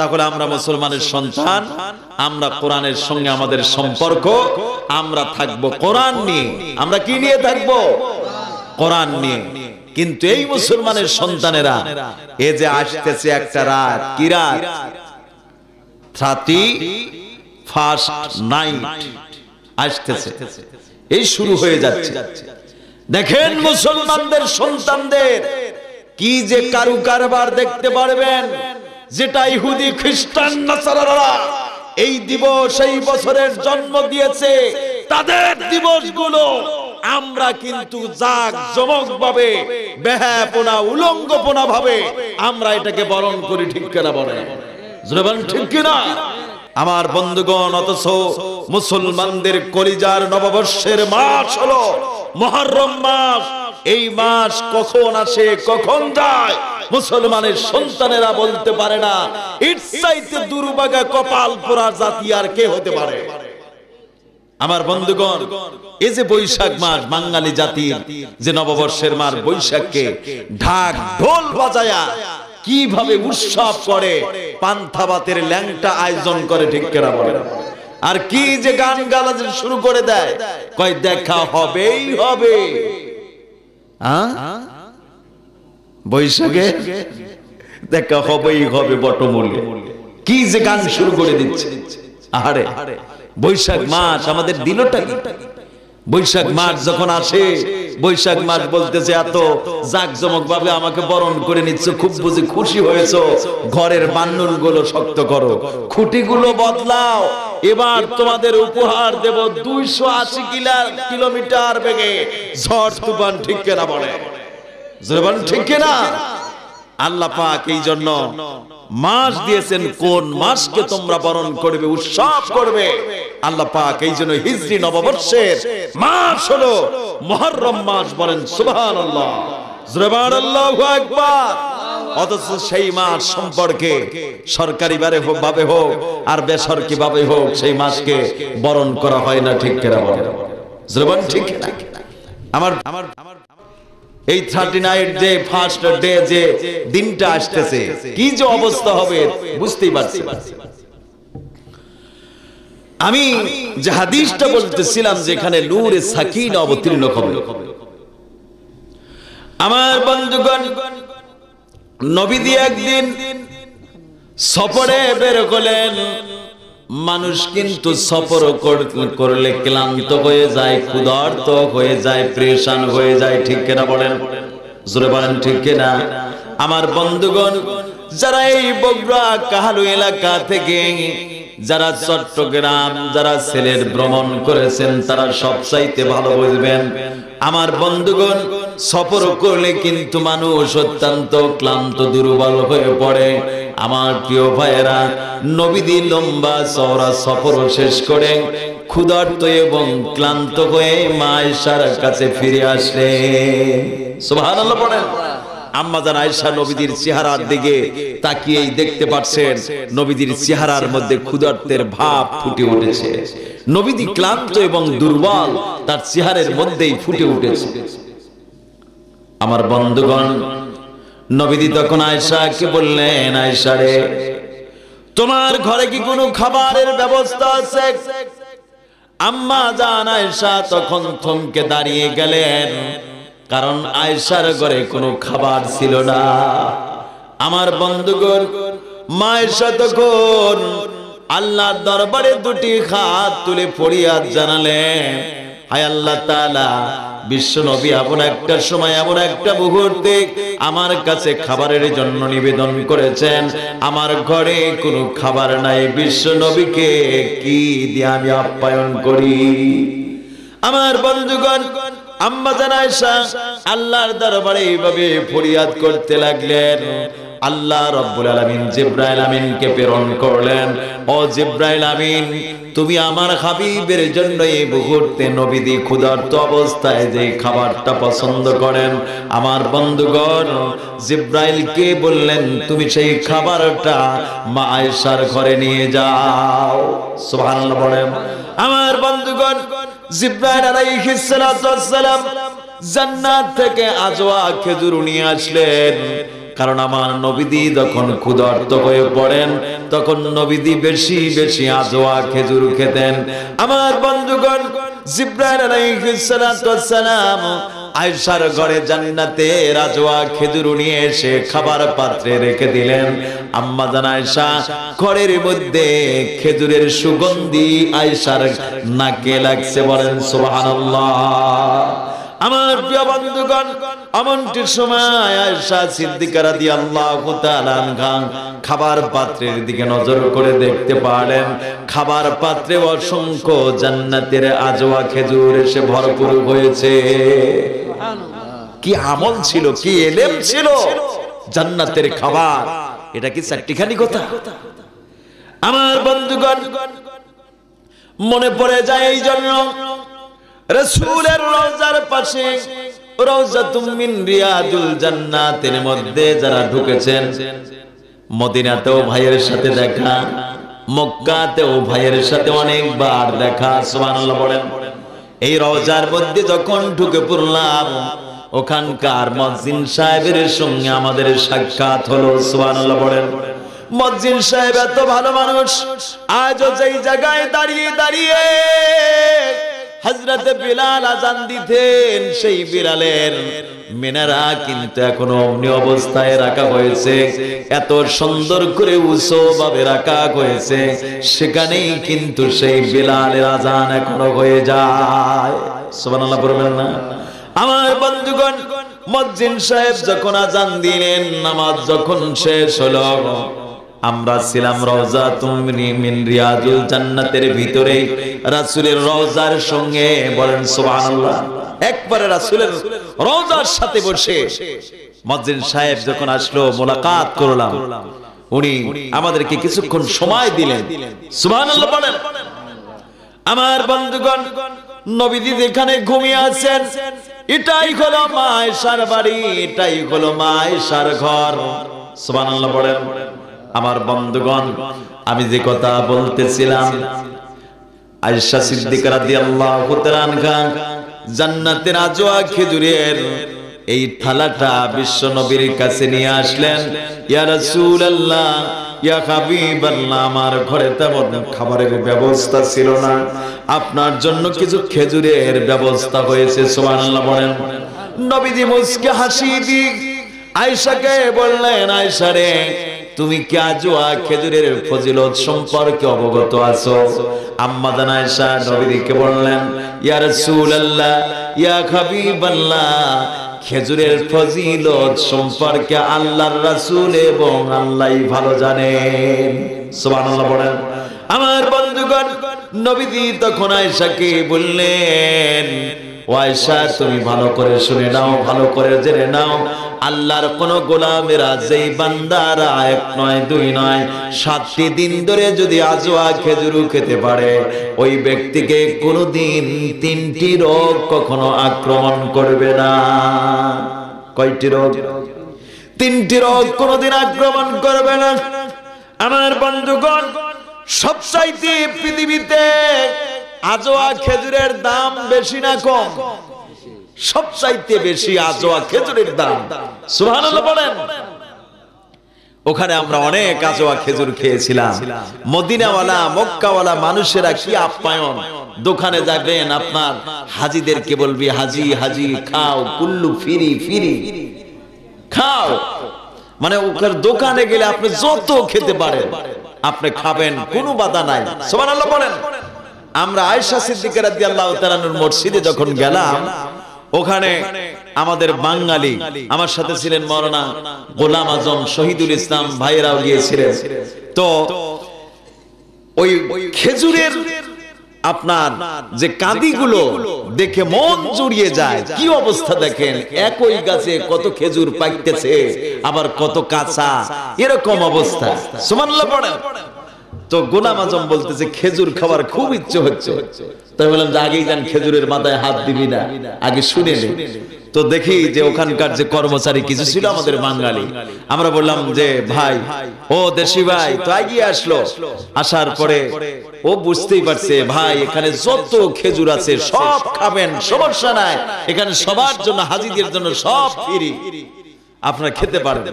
তাহলে আমরা মুসলমানের সন্তান, আমরা কোরআনের সঙ্গে আমাদের সম্পর্ক, আমরা থাকবো কোরআন নিয়ে। আমরা কি নিয়ে থাকবো? কোরআন নিয়ে। কিন্তু এই মুসলমানের সন্তানেরা এ যে আসতেছে একটা রাত, কি রাত? 31st নাইট আসতেছে, এই শুরু হয়ে যাচ্ছে। দেখেন মুসলমানদের সন্তানদের কি যে কারুকারবার দেখতে পারবেন, যেটা ইহুদি খ্রিস্টান নাসারারা এই দিবস এই বছরের জন্ম দিয়েছে, তাদের দিবসগুলো আমরা কিন্তু জাঁকজমক ভাবে, বেহায়াপনা উলঙ্গপনা ভাবে আমরা এটাকে বরণ করি। ঠিক কিনা বলেন? ঠিক কিনা? আমার বন্ধুগণ, অথচ মুসলমানদের কলিজার নববর্ষের মাস হলো মুহররম মাস। এই মাস কখন আসে কখন যায় মুসলমানের সন্তানেরা বলতে পারে না। এর চাইতে দুর্ভাগা কপাল পোড়া জাতি আর কে হতে পারে? আমার বন্ধুগণ, এই যে বৈশাখ মাস বাঙালি জাতির যে নববর্ষের মাস, বৈশাখকে ঢাক ঢোল বাজায়া কিভাবে উৎসব করে, পান্থাবাতের ল্যাংটা আয়োজন করে। ঠিক কিনা বলেন? আর কি যে গান গালা শুরু করে দেয়, কয় দেখা হবেই হবে। বৈশাখে দেখা হবেই হবে বটমূলে, কি যে গান শুরু করে দিচ্ছে। আরে বৈশাখ মাস আমাদের দিলটা কি? বৈশাখ মাস যখন আসে, বৈশাখ মাস বলতেছে এত জাঁকজমক ভাবে আমাকে বরণ করে নিচ্ছে, খুব বুঝি খুশি হয়েছো, ঘরের বান্নুল গুলো শক্ত করো, খুঁটিগুলো বদলাও, এবার তোমাদের উপহার দেব 280 কিলোমিটার বেগে ঝড় তুফান। ঠিক কিনা বলে? ঠিক কিনা? আল্লাহ পাক এই জন্য মাস দিয়েছেন, কোন মাসকে তোমরা বরণ করবে, উৎসব করবে। আল্লাহ পাক এই জন্য হিজরি নববর্ষের মাস হলো মুহররম মাস। বলেন সুবহানাল্লাহ, সুবহানাল্লাহু আকবার। অথচ সেই মাস সম্পর্কে সরকারি ভাবে হোক আর বেসরকারি ভাবে হোক, সেই মাসকে বরণ করা হয় না। ঠিক কিনা বলেন? ঠিক কিনা? আমার এই 39 যে ফার্স্ট ডে যে দিনটা আসতেছে, কি যে অবস্থা হবে বুঝতেই পারছি। আমি যে হাদিসটা বলতেছিলাম, যেখানে নূরে সাকিনা অবতীর্ণ হবে। আমার বন্ধুগণ, নবীজি একদিন সফরে বের হলেন। মানুষ কিন্তু সফর করলে ক্লান্ত হয়ে যায়, ক্ষুধার্ত হয়ে যায়, পেরেশান হয়ে যায়। ঠিক কিনা বলেন? জোরে বলেন ঠিক কিনা? আমার বন্ধুগণ, যারা এই বগুড়া কাহালু এলাকা থেকে, যারা চট্টগ্রাম, যারা সিলেট ভ্রমণ করেছেন, তারা সবচাইতে ভালো বুঝবেন। আমার বন্ধুগণ, সফর করলে কিন্তু মানুষ অত্যন্ত ক্লান্ত দুর্বল হয়ে পড়ে। আমার প্রিয় ভাইয়েরা, নবীজি লম্বা চওড়া সফর শেষ করে ক্ষুধার্ত এবং ক্লান্ত হয়ে মা আয়েশার কাছে ফিরে আসলেন। সুবহানাল্লাহ পড়েন। আম্মা জান আয়েশা নবীজির চেহারার দিকে তাকিয়েই দেখতে পাচ্ছেন, নবীজির চেহারার মধ্যে ক্ষুধার্তের ভাব ফুটে উঠেছে। নবীজি ক্লান্ত এবং দুর্বল তার চেহারার মধ্যেই ফুটে উঠেছে। আমার বন্ধুগণ, নবীজি তখন আয়েশাকে বললেন, আয়েশা রে, তোমার ঘরে কি কোনো খাবারের ব্যবস্থা আছে? আম্মা জান আয়েশা তখন থমকে দাঁড়িয়ে গেলেন, কারণ আয়েশার ঘরে কোনো খাবার ছিল না। আমার বন্ধুগণ, মা আয়েশা তখন আল্লাহর দরবারে দুটি হাত তুলে ফরিয়াদ জানালেন, হায় আল্লাহ তাআলা, বিশ্ব নবী এমন একটা সময়, এমন একটা মুহূর্তে আমার কাছে খাবারের জন্য নিবেদন করেছেন, আমার ঘরে কোনো খাবার নাই। বিশ্ব নবীকে কি দিয়ে আমি আপ্যায়ন করি? আমার বন্ধুগণ, আম্মা জান আয়েশা আল্লাহর দরবারে এইভাবে ফরিয়াদ করতে লাগলেন। আল্লাহ রাব্বুল আলামিন জিবরাইল আমিনকে প্রেরণ করলেন, ও জিবরাইল আমিন, তুমি আমার হাবিবের জন্য এই মুহূর্তে নবীজি ক্ষুধার্ত অবস্থায় যে খাবারটা পছন্দ করেন, আমার বন্ধুগণ জিবরাইলকে বললেন, তুমি সেই খাবারটা মা আয়েশার ঘরে নিয়ে যাও। সুবহানাল্লাহ বলেন। আমার বন্ধুগণ, জিবরাইল আলাইহিস সালাতু ওয়াস সালাম জান্নাত থেকে আজওয়া খেজুর নিয়ে আসলেন। কারণ আমার নবীদি যখন ক্ষুধার্ত হয়ে পড়েন তখন নবীদি বেশি বেশি আজওয়া খেজুর খেতেন। আমার বন্ধুগণ, জিবরাইল আলাইহিস সালাতু ওয়াস সালাম আয়েশার ঘরে জান্নাতে আজওয়া খেজুর নিয়ে এসে খাবার পাত্রে রেখে দিলেন। আম্মা জান আয়েশা ঘরের মধ্যে খেজুরের সুগন্ধি আয়েশার নাকে লাগছে, বলেন সুবহানাল্লাহ। আমার প্রিয় বন্ধুগণ, এমনটি সময় আয়েশা সিদ্দিকা রাদিয়াল্লাহু তাআলা আনহা খাবার পাত্রের দিকে নজর করে দেখতে পারলেন খাবার পাত্রে অসংখ্য জান্নাতের আজওয়া খেজুর এসে ভরপুর হয়েছে। কি আমল ছিল, কি ইলম ছিল, জান্নাতের খাবার, এটা কি চারটিখানি কথা? আমার বন্ধুগণ, মনে পড়ে যায় এই জন্য রাসূলের রওজার পাশে রওজাতুম মিন রিয়াদুল জান্নাতের মধ্যে যারা ঢুকেছেন, মদিনাতেও ভাইয়ের সাথে দেখা, মক্কাতেও ভাইয়ের সাথে অনেকবার দেখা, সুবহানাল্লাহ বলেন। এই রওজার মধ্যে যখন ঢুকে পড়লাম ওখানকার মুয়াজ্জিন সাহেবের সঙ্গে আমাদের সাক্ষাৎ হলো, সুবহানাল্লাহ বলেন। মুয়াজ্জিন সাহেব এত ভালো মানুষ, আজও যেই জায়গায় দাঁড়িয়ে দাঁড়িয়ে হযরত বিলাল আযান দিতেন সেই বিলালের মিনারা কিন্তু এখনো অমনি অবস্থায় রাখা হয়েছে, এত সুন্দর করে উঁচু ভাবে রাখা হয়েছে, সেখানেই কিন্তু সেই বিলালের আযান এখনো হয়ে যায়, সুবহানাল্লাহ বলবেন না? আমার বন্ধুগণ, মুয়াজ্জিন সাহেব যখন আযান দিলেন, নামাজ যখন শেষ হলো, আমরা ছিলাম রওজাতুম মিন রিয়াদুল জান্নাতের ভিতরে রাসূলের রওজার সঙ্গে, বলেন সুবহানাল্লাহ। একবারে রাসূলের রওজার সাথে বসে মুয়াজ্জিন সাহেব যখন আসলো, মোলাকাত করলাম, উনি আমাদেরকে কিছুক্ষণ সময় দিলেন, সুবহানাল্লাহ বলেন। আমার বন্ধুগণ, নবীজি যেখানে ঘুমিয়ে আছেন এটাই হলো মা আয়েশার বাড়ি, এটাই হলো মা আয়েশার ঘর, সুবহানাল্লাহ বলেন। আমার বন্ধুগণ, আমি যে কথা বলতেছিলাম, আয়েশা সিদ্দিকা রাদিয়াল্লাহু তাআলা আনহা জান্নাতের আজওয়া খেজুরের এই থালাটা বিশ্ব নবীর কাছে নিয়ে আসলেন। ইয়া রাসূলুল্লাহ, ইয়া হাবিবাল্লাহ, আমার ঘরে তেমন খাবারের ব্যবস্থা ছিল না, আপনার জন্য কিছু খেজুরের ব্যবস্থা হয়েছে, সুবহানাল্লাহ বলেন। নবীজি মুস্কে হাসি দিয়ে আয়েশাকে বললেন, আয়েশা রে, তুমি কি আজওয়া খেজুরের ফজিলত সম্পর্কে অবগত আছো? আম্মা জান আয়েশা নবীকে বললেন, ইয়া রাসূলুল্লাহ, ইয়া হাবিবাল্লাহ, খেজুরের ফজিলত সম্পর্কে আল্লাহর রাসূল এবং আল্লাহই ভালো জানেন, সুবহানাল্লাহ বলেন। আমার বন্ধুগণ, নবীজি তখন আয়েশাকে বললেন, ও আয়েশা, তুমি ভালো করে শুনে নাও, ভালো করে জেনে নাও, আল্লাহর কোন গোলামেরা, যেই বান্দারা এক নয় দুই নয় 7টি দিন ধরে যদি আজওয়া খেজুর খেতে পারে, ওই ব্যক্তিকে কোনোদিন 3টি রোগ কখনো আক্রমণ করবে না। কয়টি রোগ? 3টি রোগ কোনোদিন আক্রমণ করবে না। আমার বন্ধুগণ, সবচাইতে পৃথিবীতে আজওয়া খেজুরের দাম বেশি না কম? সবচাইতে বেশি আজওয়া খেজুরের দাম, সুবহানাল্লাহ বলেন। ওখানে আমরা অনেক আজওয়া খেজুর খেয়েছিলাম। মদিনাওয়ালা মক্কাওয়ালা মানুষেরা কি আপ্যায়ন! দোকানে যাবেন, আপনার হাজীদেরকে বলবি, হাজী হাজী খাও, কুল্লু ফিরি ফিরি খাও, মানে ওখানে দোকানে গেলে আপনি যত খেতে পারেন আপনি খাবেন, কোনো বাধা নাই, সুবহানাল্লাহ বলেন। আমরা আয়েশা সিদ্দিকা রাদিয়াল্লাহু তাআলা আনহার মসজিদে যখন গেলাম, ওখানে আমাদের বাঙালি, আমার সাথে ছিলেন মাওলানা গোলাম আজম শহীদুল ইসলাম ভাইরাও গিয়েছিলেন। তো ওই খেজুরের আপনার যে কাঁদিগুলো দেখে মন জুড়িয়ে যায়, কি অবস্থা দেখেন, একই গাছে কত খেজুর পাকতেছে, আবার কত কাঁচা, এরকম অবস্থা, সুবহানাল্লাহ পড়েন। তো গোলাম আজম বলতেছে, খেজুর খাবার খুব ইচ্ছে হচ্ছে। তাই বললাম যে আগেই যান, খেজুরের মাথায় হাত দিবি না, আগে শুনে নে। তো দেখি যে ওখানকার যে কর্মচারী কিছু ছিল আমাদের বাঙালি, আমরা বললাম যে ভাই, ও দেশি ভাই, তো এগিয়ে আসলো। আসার পরে ও বুঝতেই পারছে, ভাই এখানে যত খেজুর আছে সব খাবেন, সমস্যা নাই, এখানে সবার জন্য, হাজীদের জন্য সব ফ্রি। আপনারা খেতে পারেন।